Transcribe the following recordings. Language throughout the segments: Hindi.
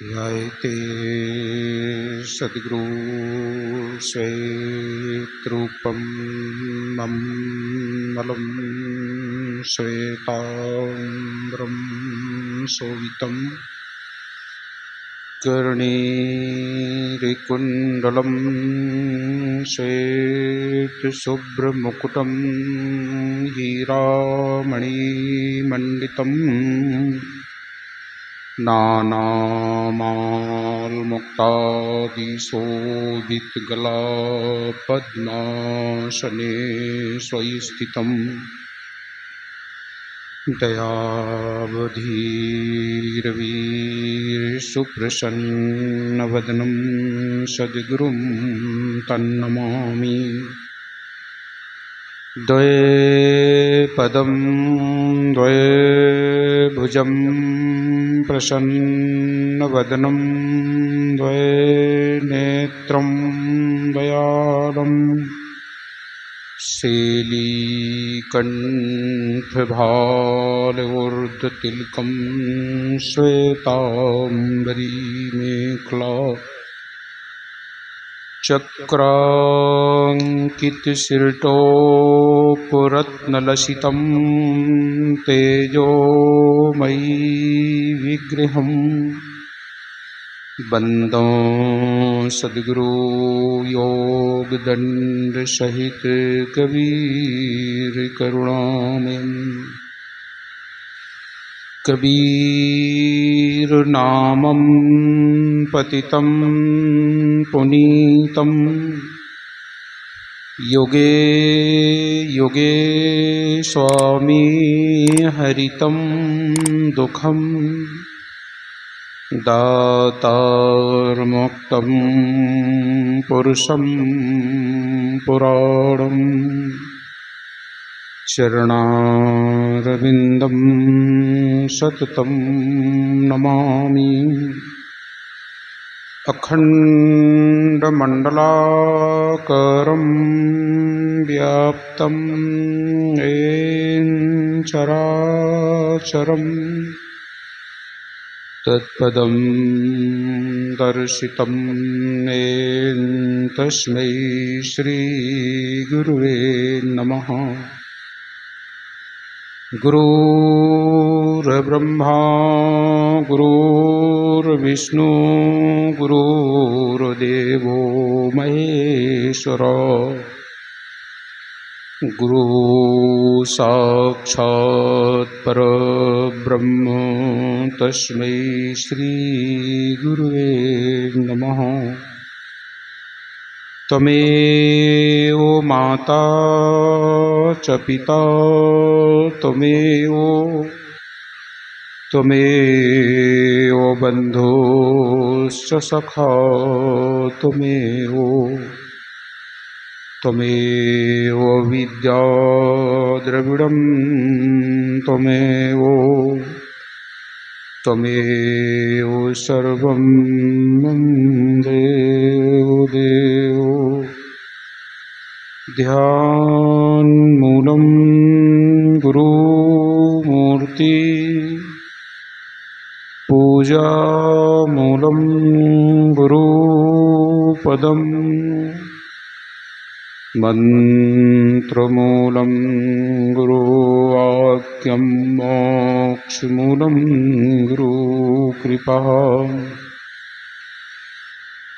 ध्यायते सद्गुरु श्वेतरूपं मम्मलं श्वेताम्बरं शोभितं कर्णीरकुण्डलं श्वेतशुभ्रमुकुटं हीरामणिमण्डितम् नानामालमुक्तादिशोभितगला पद्मासने स्वस्थितं दयावधीरवीरसुप्रसन्नवदनं सद्गुरुं तन्नमामि। द्वे पदं द्वे भुजं प्रसन्नवदनं द्वे नेत्रं दयालं शैलीकण्ठभालवोर्ध्वतिलकं श्वेताम्बरी मेखला चक्राङ्कितशिरटोपरत्नलसितं तेजोमयी विग्रहं वन्दे सद्गुरु योगदण्डसहित कबीरकरुणामयम्। कबीर नामं पतितं पुनीतं युगे युगे स्वामी हरितं दुःखं दातारमुक्तं पुरुषं पुराणं चरणारविन्दं सततं नमामि। अखण्डमण्डलाकारं व्याप्तं येन चराचरं तत्पदं दर्शितं येन तस्मै श्रीगुरुवे नमः। गुरुर्ब्रह्मा गुरुर्विष्णु गुरुर्देवो महेश्वर गुरु साक्षात् परब्रह्म तस्मै श्रीगुरुवे नमः। त्वमेव माता च पिता त्वमेव बन्धुश्च सखा त्वमेव विद्या द्रविडं त्वमेव सर्वं देव ध्यानमूलं गुरुमूर्ति पूजामूलं गुरुपदं मन्त्रमूलं गुरुवाक्यं मोक्षमूलं गुरुकृपा।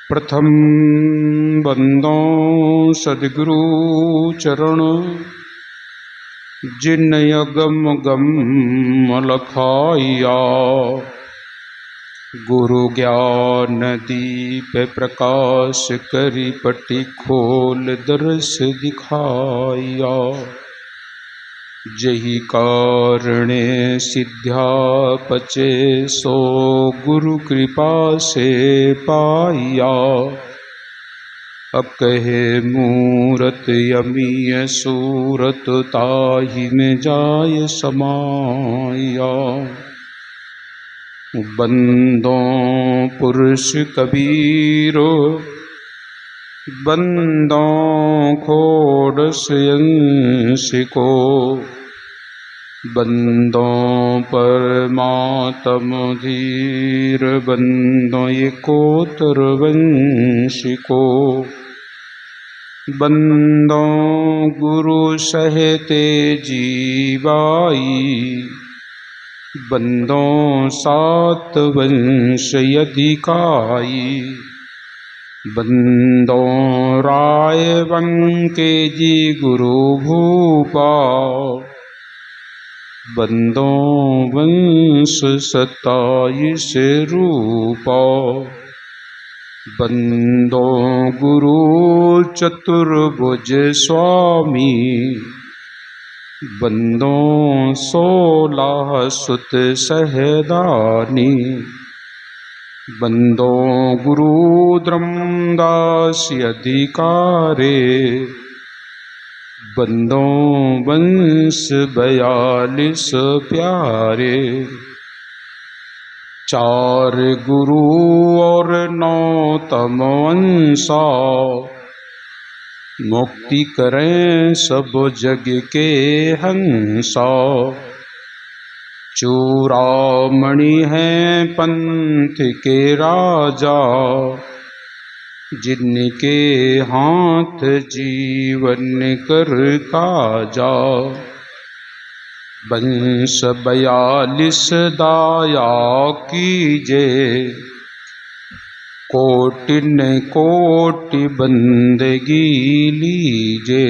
प्रथम बंदो सद्गुरु चरण जिनयगम गम लखाया गुरु ज्ञान दीप प्रकाश करी पटी खोल दर्श दिखाया। जही कारणे सिद्ध्या पचे सो गुरु कृपा से पाया। अकहे मूरत यमीय सूरत ताहि में जाय समाया। बंदो पुरुष कबीरो बंदों खोड़ से अंश को बंदो परमात्म धीर बंदो ये कोतर वंशिको बंदो गुरु सहते जीवाई बंदो सात वंश अधिकाई बंदो राय बंके जी गुरु भूपा बंदो वंश 27 रूपा बंदो गुरु चतुर्भुज स्वामी बंदो 16 सुत सहदानी बंदो गुरु धर्मदास अधिकारे बंदो वंश 42 प्यारे 4 गुरु और 9 तमवंशा मुक्ति करें सब जग के हंसा चूड़ामणि है पंथ के राजा जिनके हाथ जीवन कर काजा वंश 42 दाया कीजे कोटि न कोटि बंदगी लीजे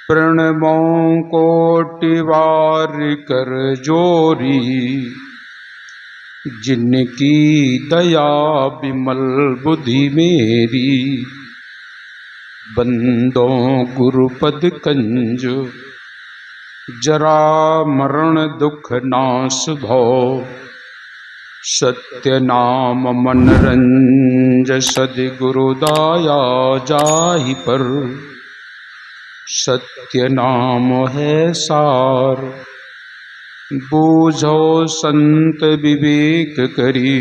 प्रणवों कोटि बार कर जोरी जिनकी दया विमल बुद्धि मेरी बंदों गुरुपद कंज जरा मरण दुख नाश भव सत्य नाम मनरंज सद्गुरु दाया जाहि पर सत्य नाम है सार बूझो संत विवेक करी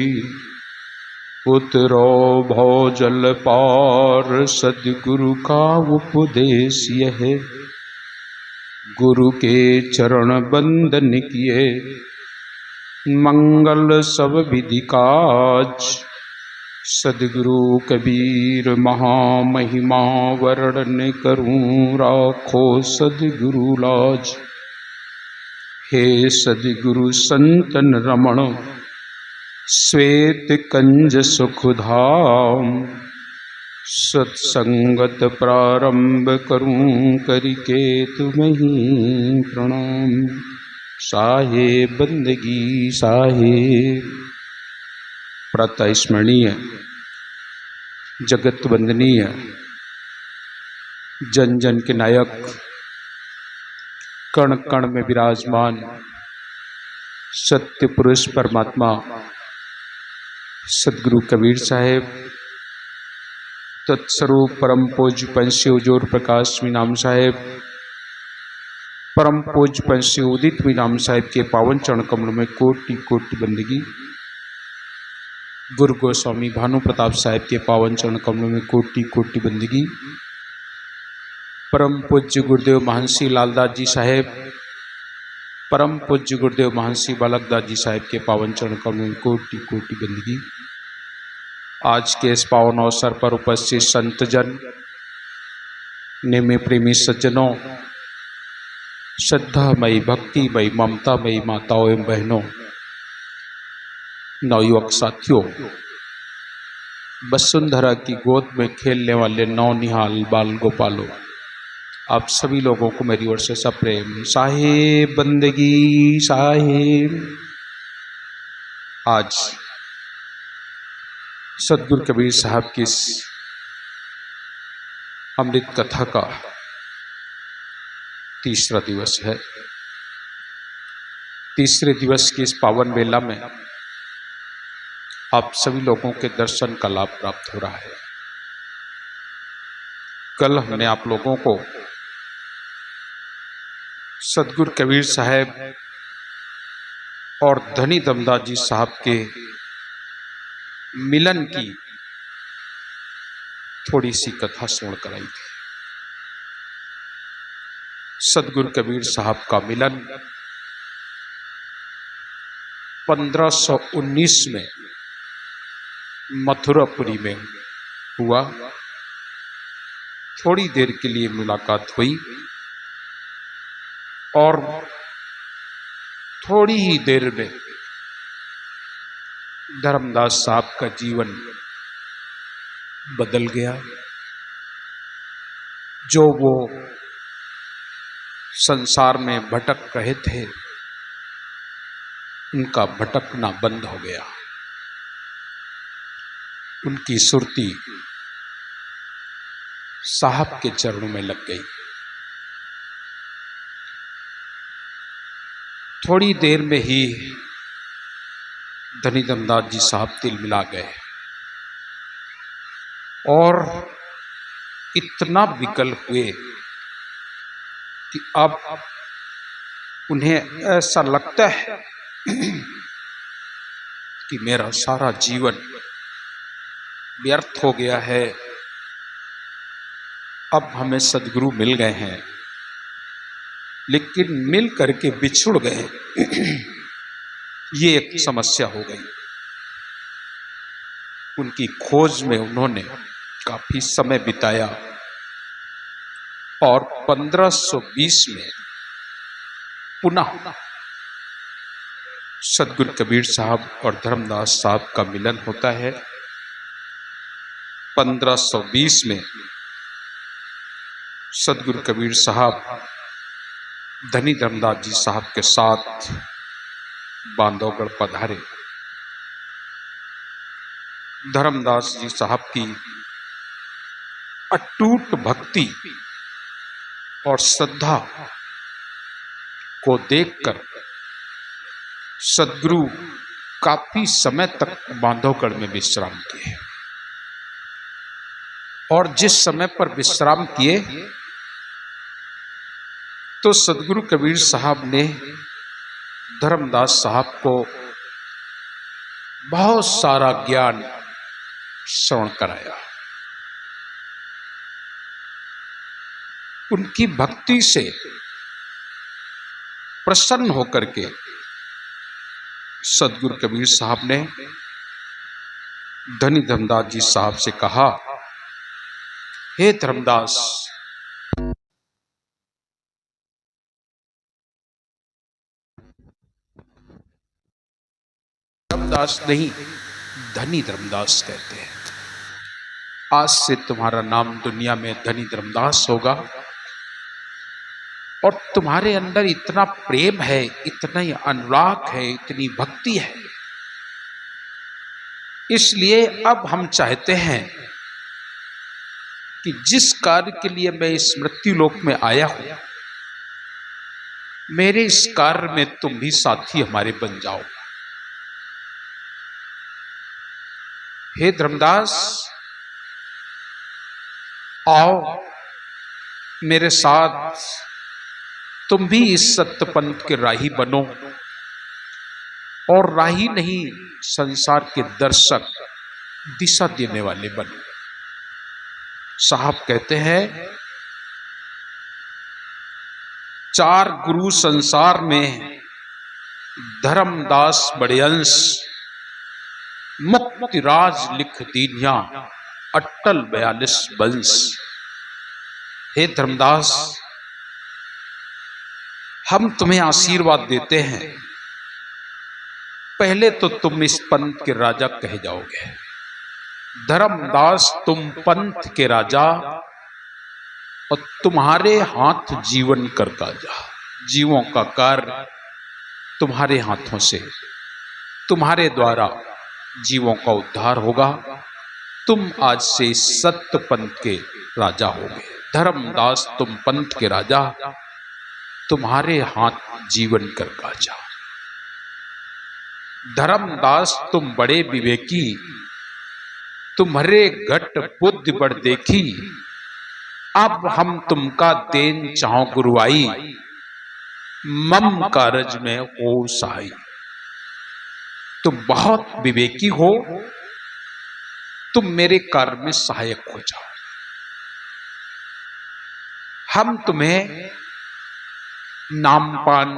उतरो भव जल पार सद्गुरु का उपदेश यह गुरु के चरण बंदन किए मंगल सब विधि काज सद्गुरु कबीर महामहिमा वर्णन करूं राखो सद्गुरु लाज हे सद्गुरु संतन रमण श्वेत कंज सुखधाम सत्संगत प्रारंभ करूं करके तुम्हें प्रणाम साहेब बंदगी साहेब प्रातः स्मरणीय जगत वंदनीय जन जन के नायक कण कण में विराजमान सत्य पुरुष परमात्मा सद्गुरु कबीर साहेब तत्स्वरूप परम पूज्य पंछी उजोर प्रकाश मीनाम साहेब परम पूज्य पंछी उदित मीनाम साहेब के पावन चरण कमलों में कोटि कोटि बंदगी गुरु गोस्वामी भानु प्रताप साहेब के पावन चरण कमलों में कोटि कोटि बंदगी परम पूज्य गुरुदेव महंसी लालदास जी साहेब परम पूज्य गुरुदेव महंसी बालकदास जी साहेब के पावन चरण कमलों में कोटि कोटि बंदगी आज के इस पावन अवसर पर उपस्थित संतजन निम्न प्रेमी सज्जनों श्रद्धामयी भक्तिमयी ममतामयी माताओं एवं बहनों नवयुवक साथियों वसुंधरा की गोद में खेलने वाले नौनिहाल बाल गोपालों आप सभी लोगों को मेरी ओर से सप्रेम साहेब बंदगी साहेब। आज सद्गुरु कबीर साहब की इस अमृत कथा का तीसरा दिवस है। तीसरे दिवस की इस पावन बेला में आप सभी लोगों के दर्शन का लाभ प्राप्त हो रहा है। कल हमने आप लोगों को सद्गुरु कबीर साहब और धनी दमदास जी साहब के मिलन की थोड़ी सी कथा सुन कराई थी। सदगुरु कबीर साहब का मिलन 1519 में मथुरापुरी में हुआ। थोड़ी देर के लिए मुलाकात हुई और थोड़ी ही देर में धर्मदास साहब का जीवन बदल गया। जो वो संसार में भटक रहे थे, उनका भटकना बंद हो गया। उनकी सुरती साहब के चरणों में लग गई। थोड़ी देर में ही धनी धर्मदास जी साहब तिलमिला गए और इतना विकल हुए कि अब उन्हें ऐसा लगता है कि मेरा सारा जीवन व्यर्थ हो गया है। अब हमें सदगुरु मिल गए हैं, लेकिन मिल करके बिछुड़ गए। ये एक समस्या हो गई। उनकी खोज में उन्होंने काफी समय बिताया और 1520 में पुनः सदगुरु कबीर साहब और धर्मदास साहब का मिलन होता है। 1520 में सदगुरु कबीर साहब धनी धर्मदास जी साहब के साथ बांधवगढ़ पधारे। धर्मदास जी साहब की अटूट भक्ति और श्रद्धा को देखकर सदगुरु काफी समय तक बांधवगढ़ में विश्राम किए और जिस समय पर विश्राम किए तो सदगुरु कबीर साहब ने धर्मदास साहब को बहुत सारा ज्ञान श्रवण कराया। उनकी भक्ति से प्रसन्न होकर के सदगुरु कबीर साहब ने धनी धर्मदास जी साहब से कहा, हे धर्मदास, धर्मदास नहीं, धनी धर्मदास कहते हैं। आज से तुम्हारा नाम दुनिया में धनी धर्मदास होगा और तुम्हारे अंदर इतना प्रेम है, इतना ही अनुराग है, इतनी भक्ति है, इसलिए अब हम चाहते हैं कि जिस कार्य के लिए मैं इस मृत्यु लोक में आया हूं, मेरे इस कार्य में तुम भी साथी हमारे बन जाओ। हे धर्मदास, आओ मेरे साथ, तुम भी इस सत्य पंथ के राही बनो और राही नहीं, संसार के दर्शक, दिशा देने वाले बनो। साहब कहते हैं, 4 गुरु संसार में धर्मदास बड़े अंश, मुक्ति राज लिख दीनिया, अट्टल 42 वंश। हे धर्मदास, हम तुम्हें आशीर्वाद देते हैं। पहले तो तुम इस पंथ के राजा कहे जाओगे। धर्मदास, तुम पंथ के राजा और तुम्हारे हाथ जीवन कर काजा। जीवों का कार्य तुम्हारे हाथों से, तुम्हारे द्वारा जीवों का उद्धार होगा। तुम आज से सत्य पंथ के राजा होगे। धर्मदास, तुम पंथ के राजा, तुम्हारे हाथ जीवन कर काजा। धर्मदास, तुम बड़े विवेकी, तुम्हारे घट बुद्धि बढ़ देखी। अब हम तुमका देन चाहो गुरुआई, मम कारज में हो सहाय। तुम बहुत विवेकी हो, तुम मेरे कार्य में सहायक हो जाओ। हम तुम्हें नामपान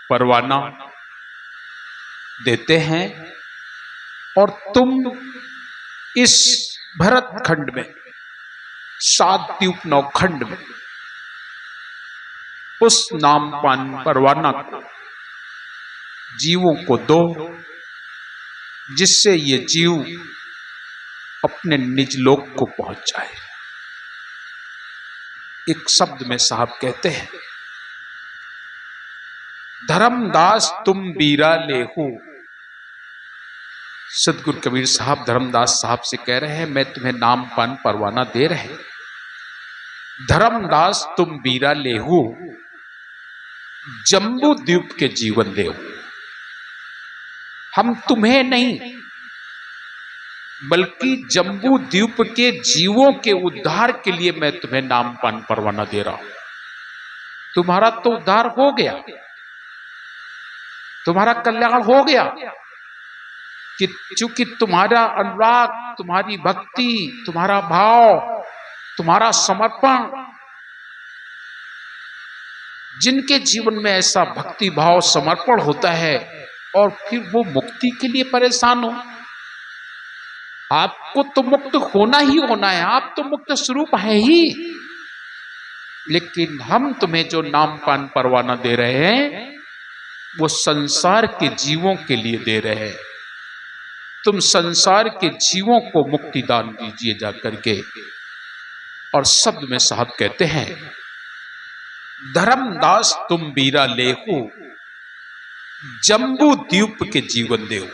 परवाना देते हैं और तुम इस भरत खंड में 7 द्वीप नौखंड में उस नामपान परवाना को जीवों को दो, जिससे ये जीव अपने निज लोक को पहुंच जाए। एक शब्द में साहब कहते हैं, धर्मदास तुम बीरा लेहू। सतगुरु कबीर साहब धर्मदास साहब से कह रहे हैं, मैं तुम्हें नामपान परवाना दे रहे हैं। धर्मदास तुम बीरा लेहू, जम्बू द्वीप के जीवन देव। हम तुम्हें नहीं बल्कि जम्बू द्वीप के जीवों के उद्धार के लिए मैं तुम्हें नामपान परवाना दे रहा हूं। तुम्हारा तो उद्धार हो गया, तुम्हारा कल्याण हो गया कि चूंकि तुम्हारा अनुराग, तुम्हारी भक्ति, तुम्हारा भाव, तुम्हारा समर्पण, जिनके जीवन में ऐसा भक्ति भाव समर्पण होता है और फिर वो मुक्ति के लिए परेशान हो। आपको तो मुक्त होना ही होना है, आप तो मुक्त स्वरूप है ही, लेकिन हम तुम्हें जो नामपान परवाना दे रहे हैं वो संसार के जीवों के लिए दे रहे हैं। तुम संसार के जीवों को मुक्ति दान दीजिए जा करके। और शब्द में साहब कहते हैं, धर्मदास तुम बीरा लेहू, जम्बू द्वीप के जीवन देव।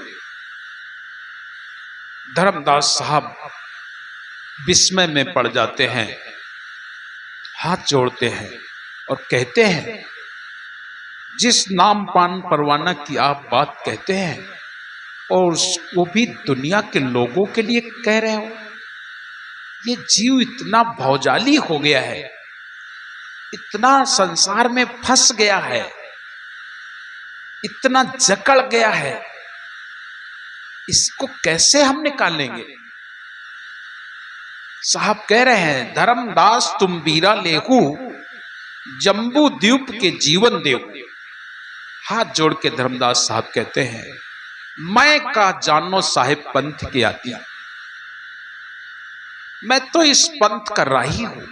धर्मदास साहब विस्मय में पड़ जाते हैं, हाथ जोड़ते हैं और कहते हैं, जिस नामपान परवाना की आप बात कहते हैं और वो भी दुनिया के लोगों के लिए कह रहे हो, ये जीव इतना भौजाली हो गया है, इतना संसार में फंस गया है, इतना जकड़ गया है, इसको कैसे हम निकालेंगे। साहब कह रहे हैं, धर्मदास तुम बीरा लेहू, जम्बू द्वीप के जीवन देव। हाथ जोड़ के धर्मदास साहब कहते हैं, मैं का जानो साहिब पंथ की आती, मैं तो इस पंथ का राही हूं,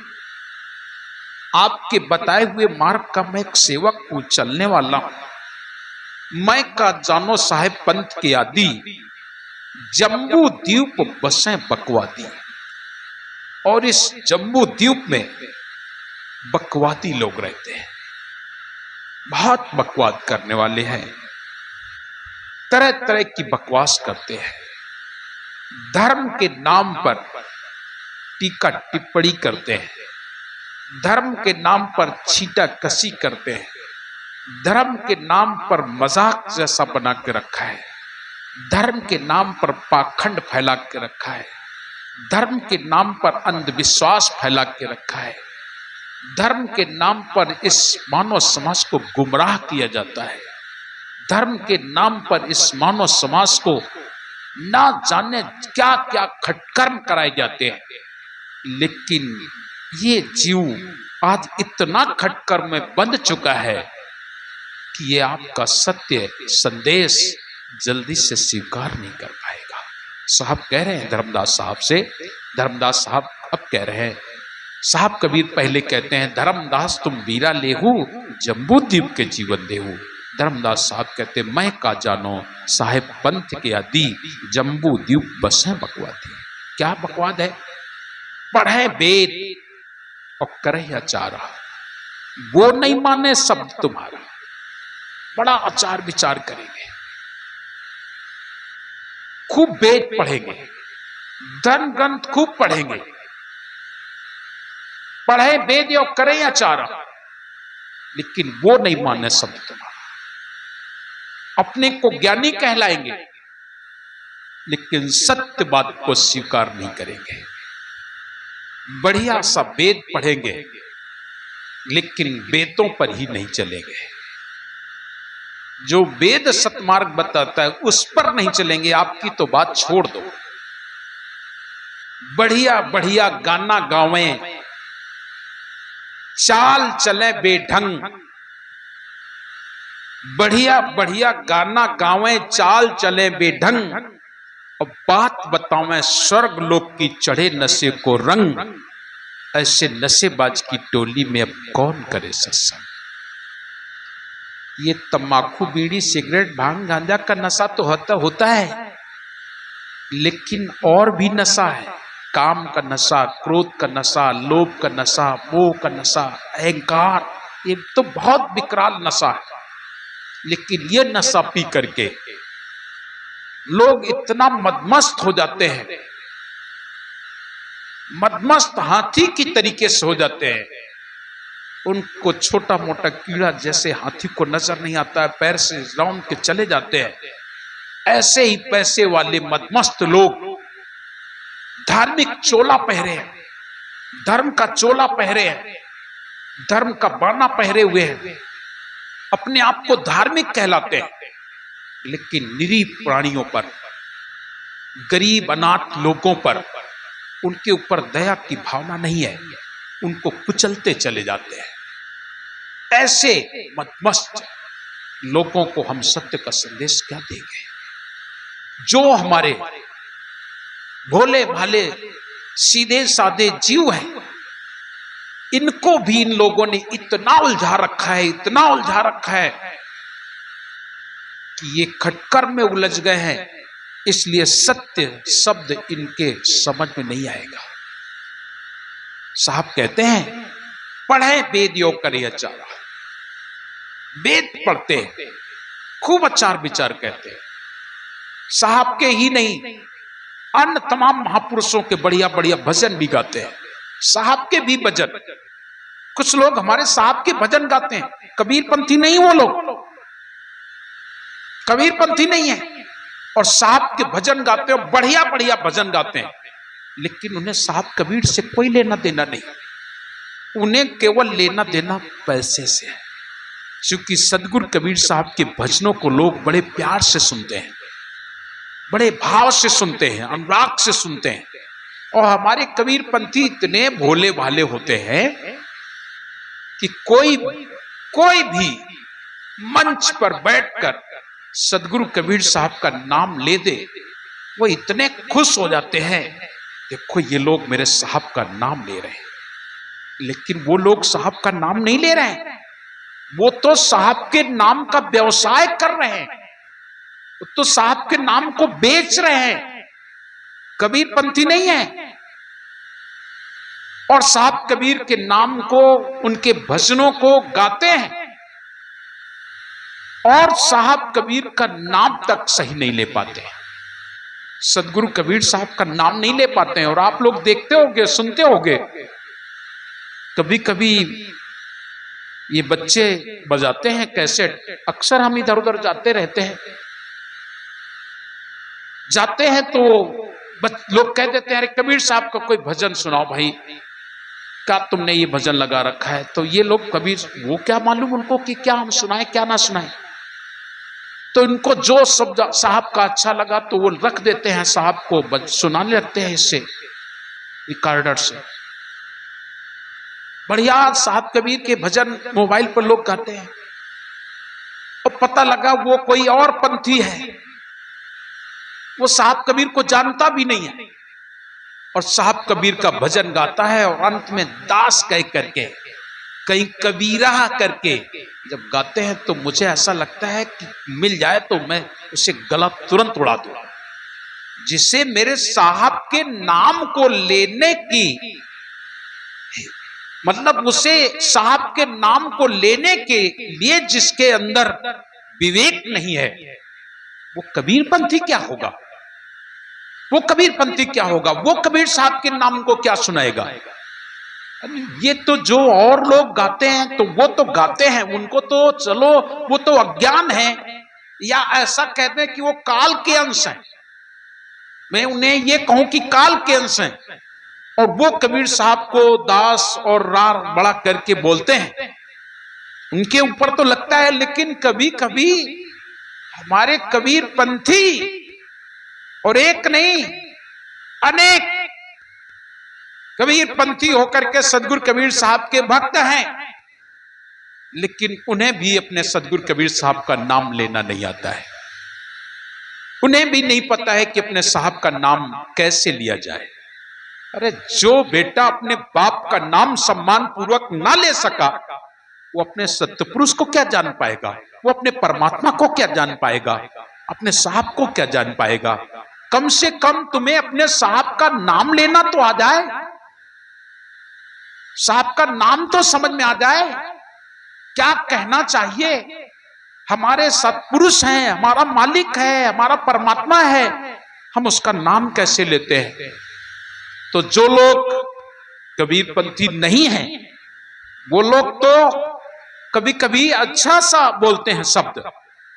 आपके बताए हुए मार्ग का मैं एक सेवक हूं, चलने वाला हूं। मैं का जानो साहिब पंथ की आदि, जम्बू द्वीप बसें बकवादी। और इस जम्बू द्वीप में बकवादी लोग रहते हैं, बहुत बकवाद करने वाले हैं, तरह तरह की बकवास करते हैं, धर्म के नाम पर टीका टिप्पणी करते हैं, धर्म के नाम पर छीटा कसी करते हैं, धर्म के नाम पर मजाक जैसा बना के रखा है, धर्म के नाम पर पाखंड फैला के रखा है, धर्म के नाम पर अंधविश्वास फैला के रखा है, धर्म के नाम पर इस मानव समाज को गुमराह किया जाता है, धर्म के नाम पर इस मानव समाज को ना जाने क्या क्या खटकर्म कराए जाते हैं। लेकिन ये जीव आज इतना खटकर्म में बंध चुका है कि ये आपका सत्य संदेश जल्दी से स्वीकार नहीं कर पाएगा। साहब कह रहे हैं धर्मदास साहब से, धर्मदास साहब अब कह रहे हैं, साहब कबीर पहले कहते हैं, धर्मदास तुम बीरा लेहू, जम्बू द्वीप के जीवन देहू। धर्मदास साहब कहते, मैं का जानो साहेब पंथ के आदि, जम्बू द्वीप बसें बकवादी। क्या बकवाद है? पढ़े वेद और करे आचार, वो नहीं माने शब्द तुम्हारा, बड़ा आचार विचार करेंगे, खूब वेद पढ़ेंगे, धर्म ग्रंथ खूब पढ़ेंगे, पढ़े वेद और करें आचार, लेकिन वो नहीं माने शब्द तुम्हारा। अपने को ज्ञानी कहलाएंगे लेकिन सत्य बात को स्वीकार नहीं करेंगे। बढ़िया सा वेद पढ़ेंगे लेकिन वेदों पर ही नहीं चलेंगे। जो वेद सतमार्ग बताता है उस पर नहीं चलेंगे, आपकी तो बात छोड़ दो। बढ़िया बढ़िया गाना गावें, चाल चले बेढंग, बढ़िया बढ़िया गाना गावें, चाल चले बेढंग, और बात बतावें स्वर्ग लोक की चढ़े नशे को रंग। ऐसे नशेबाज की टोली में अब कौन करे सत्संग। ये तम्बाकू, बीड़ी, सिगरेट, भांग, गांजा का नशा तो होता है, लेकिन और भी नशा है। काम का नशा, क्रोध का नशा, लोभ का नशा, मोह का नशा, अहंकार, ये तो बहुत विकराल नशा है। लेकिन ये नशा पी करके लोग इतना मदमस्त हो जाते हैं, मदमस्त हाथी की तरीके से हो जाते हैं। उनको छोटा मोटा कीड़ा जैसे हाथी को नजर नहीं आता है, पैर से रौंद के चले जाते हैं। ऐसे ही पैसे वाले मदमस्त लोग धार्मिक चोला पहरे हैं, धर्म का चोला पहरे हैं, धर्म का बाना पहरे हुए हैं, अपने आप को धार्मिक कहलाते हैं, लेकिन निरीह प्राणियों पर, गरीब अनाथ लोगों पर, उनके ऊपर दया की भावना नहीं है, उनको कुचलते चले जाते हैं। ऐसे मदमस्त लोगों को हम सत्य का संदेश क्या देंगे। जो हमारे भोले भाले सीधे साधे जीव हैं, इनको भी इन लोगों ने इतना उलझा रखा है, इतना उलझा रखा है कि ये खटकर में उलझ गए हैं। इसलिए सत्य शब्द इनके समझ में नहीं आएगा। साहब कहते हैं, पढ़े वेद योग करे अचारा। वेद पढ़ते हैं, खूब अचार विचार कहते हैं। साहब के ही नहीं, अन्य तमाम महापुरुषों के बढ़िया बढ़िया भजन भी गाते हैं। साहब के भी भजन, कुछ लोग हमारे साहब के भजन गाते हैं। कबीरपंथी नहीं वो लोग, कबीरपंथी नहीं है, और साहब के भजन गाते हैं, बढ़िया बढ़िया भजन गाते हैं, लेकिन उन्हें साहब कबीर से कोई लेना देना नहीं। उन्हें केवल लेना देना पैसे से है। क्योंकि सदगुरु कबीर साहब के भजनों को लोग बड़े प्यार से सुनते हैं, बड़े भाव से सुनते हैं, अनुराग से सुनते हैं। और हमारे कबीरपंथी इतने भोले भाले होते हैं कि कोई भी मंच पर बैठकर सदगुरु कबीर साहब का नाम ले दे, वो इतने खुश हो जाते हैं, देखो ये लोग मेरे साहब का नाम ले रहे हैं। लेकिन वो लोग साहब का नाम नहीं ले रहे हैं, वो तो साहब के नाम का व्यवसाय कर रहे हैं, वो तो साहब के नाम को बेच रहे हैं। कबीरपंथी नहीं है। और साहब कबीर के नाम को, उनके भजनों को गाते हैं, और साहब कबीर का नाम तक सही नहीं ले पाते हैं। सदगुरु कबीर साहब का नाम नहीं ले पाते हैं। और आप लोग देखते होंगे, सुनते होंगे, कभी कभी ये बच्चे बजाते हैं कैसेट। अक्सर हम इधर उधर जाते रहते हैं, जाते हैं तो लोग कह देते हैं, अरे कबीर साहब का कोई भजन सुनाओ भाई, क्या तुमने ये भजन लगा रखा है। तो ये लोग कबीर, वो क्या मालूम उनको कि क्या हम सुनाए क्या ना सुनाए। तो इनको जो शब्द साहब का अच्छा लगा तो वो रख देते हैं, साहब को सुनाने लगते हैं इससे, रिकॉर्डर से। बढ़िया साहब कबीर के भजन मोबाइल पर लोग गाते हैं, और पता लगा वो कोई और पंथी है, वो साहब कबीर को जानता भी नहीं है, और साहब कबीर का भजन गाता है, और अंत में दास कह करके, कहीं कबीरा करके जब गाते हैं तो मुझे ऐसा लगता है कि मिल जाए तो मैं उसे गला तुरंत उड़ा दूं। जिसे मेरे साहब के नाम को लेने की, मतलब उसे साहब के नाम को लेने के लिए जिसके अंदर विवेक नहीं है, वो कबीरपंथी क्या होगा। वो कबीरपंथी क्या होगा, वो कबीर साहब के नाम को क्या सुनाएगा। ये तो जो और लोग गाते हैं तो वो तो गाते हैं, उनको तो चलो वो तो अज्ञान है, या ऐसा कहते हैं कि वो काल के अंश हैं। मैं उन्हें ये कहूं कि काल के अंश हैं, और वो कबीर साहब को दास और रार बड़ा करके बोलते हैं, उनके ऊपर तो लगता है। लेकिन कभी कभी हमारे कबीरपंथी, और एक नहीं अनेक कबीरपंथी होकर के सदगुरु कबीर साहब के भक्त हैं, लेकिन उन्हें भी अपने सदगुरु कबीर साहब का नाम लेना नहीं आता है। उन्हें भी नहीं पता है कि अपने साहब का नाम कैसे लिया जाए। अरे जो बेटा अपने बाप का नाम सम्मान पूर्वक ना ले सका, वो अपने सत्पुरुष को क्या जान पाएगा? वो अपने परमात्मा को क्या जान पाएगा? अपने साहब को क्या जान पाएगा? कम से कम तुम्हें अपने साहब का नाम लेना तो आ जाए, साहब का नाम तो समझ में आ जाए, क्या कहना चाहिए। हमारे सत्पुरुष हैं, हमारा मालिक है, हमारा परमात्मा है, हम उसका नाम कैसे लेते हैं? तो जो लोग कबीरपंथी नहीं हैं, वो लोग तो कभी कभी अच्छा सा बोलते हैं शब्द,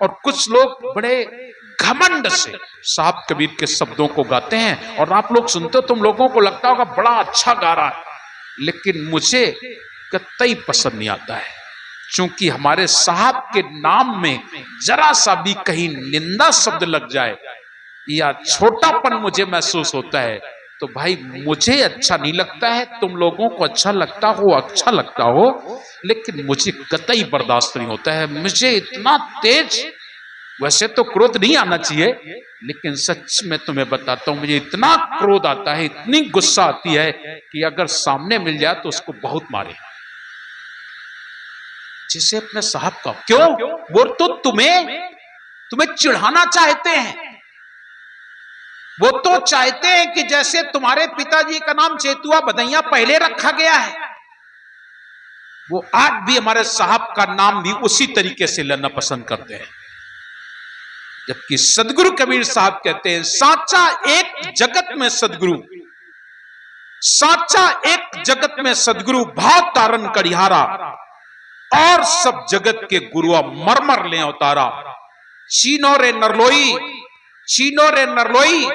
और कुछ लोग बड़े घमंड से साहब कबीर के शब्दों को गाते हैं, और आप लोग सुनते हो, तुम लोगों को लगता होगा बड़ा अच्छा गा रहा है, लेकिन मुझे कतई पसंद नहीं आता है। क्योंकि हमारे साहब के नाम में जरा सा भी कहीं निंदा शब्द लग जाए या छोटापन मुझे महसूस होता है, तो भाई मुझे अच्छा नहीं लगता है। तुम लोगों को अच्छा लगता हो, लेकिन मुझे कतई बर्दाश्त नहीं होता है। मुझे इतना तेज, वैसे तो क्रोध नहीं आना चाहिए, लेकिन सच में तुम्हें बताता हूं, मुझे इतना क्रोध आता है, इतनी गुस्सा आती है कि अगर सामने मिल जाए तो उसको बहुत मारे। जिसे अपने साहब का क्यों, वो तो तुम्हें चिढ़ाना चाहते हैं। वो तो चाहते हैं कि जैसे तुम्हारे पिताजी का नाम चेतुआ बधैया पहले रखा गया है, वो आज भी हमारे साहब का नाम भी उसी तरीके से लेना पसंद करते हैं। जबकि सदगुरु कबीर साहब कहते हैं, साचा एक जगत में सदगुरु, साचा एक जगत में सदगुरु, भाव तारन करिहारा, और सब जगत के गुरुआ मरमर ले अवतारा। चीनो रे नरलोई,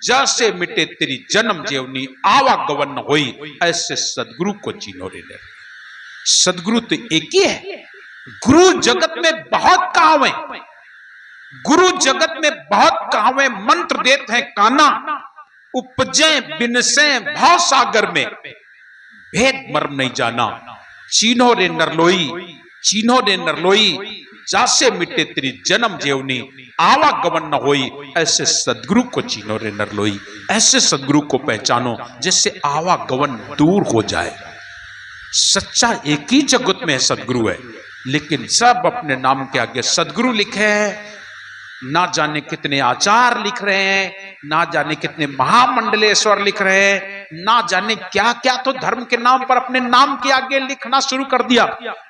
जैसे मिटे तेरी जन्म जेवनी, आवागवन होई, ऐसे सदगुरु को चीनो रे। सदगुरु तो एक ही है। गुरु जगत में बहुत कहावे, गुरु जगत में बहुत कहावे, मंत्र देते हैं काना, उपजे बिनसे भाव सागर में, भेद मर्म नहीं जाना। चीनो रे नरलोई, जासे मिटे तेरी जन्म जेवनी, आवागमन न होई, ऐसे सदगुरु को चीनो रे नरलोई। ऐसे सदगुरु को पहचानो जिससे आवागमन दूर हो जाए। सच्चा एक ही जगत में सदगुरु है, लेकिन सब अपने नाम के आगे सदगुरु लिखे हैं। ना जाने कितने आचार लिख रहे हैं, ना जाने कितने महामंडलेश्वर लिख रहे हैं, ना जाने क्या क्या तो धर्म के नाम पर अपने नाम के आगे लिखना शुरू कर दिया।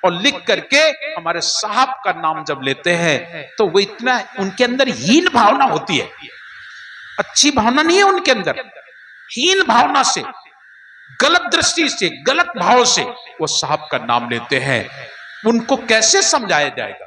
और लिख करके हमारे साहब का नाम जब लेते हैं तो वो इतना, उनके अंदर हीन भावना होती है, अच्छी भावना नहीं है उनके अंदर। हीन भावना से, गलत दृष्टि से, गलत भाव से वो साहब का नाम लेते हैं। उनको कैसे समझाया जाएगा?